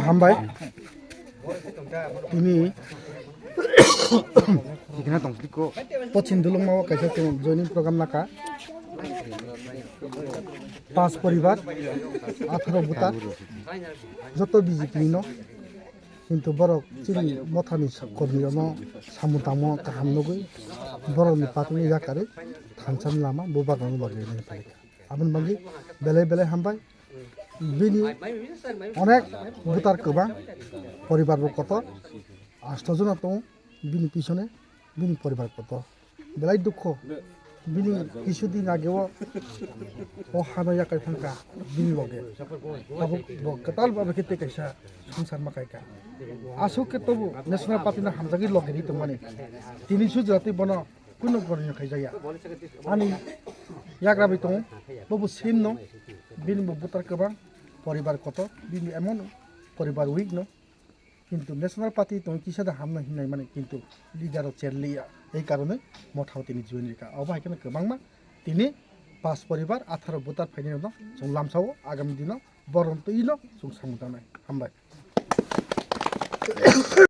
হামবাই তিনি পশ্চিম দুলুংমাও কাইসা joining programme নাকা 5 পরিবার 18 ভোটার যত বিজেপি ন কিন্তু বড় চিনি মথানি কর্মীরনো সামু তামো কাহাম নগৈ বড়নি পাতিনি জাকারে থানসান লাमा बोबागान लगे आबन बांगि बेले बेले हामबाय बिनि अनेक भोटार गोबां परिबार कत 8 जना दं बिनि पिछने बिनि परिबार कत बेलाय दुख बिनि কিছুদিন আগেও ও হানো याकार फांका बिनि लगे अब कताल बाबे केते कैसा संसार माकायका आसु के तबु नेशनल पार्टी ना हामजागि लगे तो माने तिनि सुजाति बनो कुनो गरनि खायजाया आनि याग्रा बितों बबु सेम न बिनि भोटार गोबां परिबार कत बिनि एमन परिबार उइक न কিন্তু ন্যাশনাল পার্টি তো কিসাদা হামনা হিনাই মানে কিন্তু লিডারও চেরলিয়া এই কারণে মঠাও তিনি জুয়েনিকা অবাই কেন গোबांमा তিনি 5 পরিবার 18 ভোটার ফাইনাল ন जों लामसाव आगामी दिनाव बरन्त इनो जों सामुदानाय हामबाय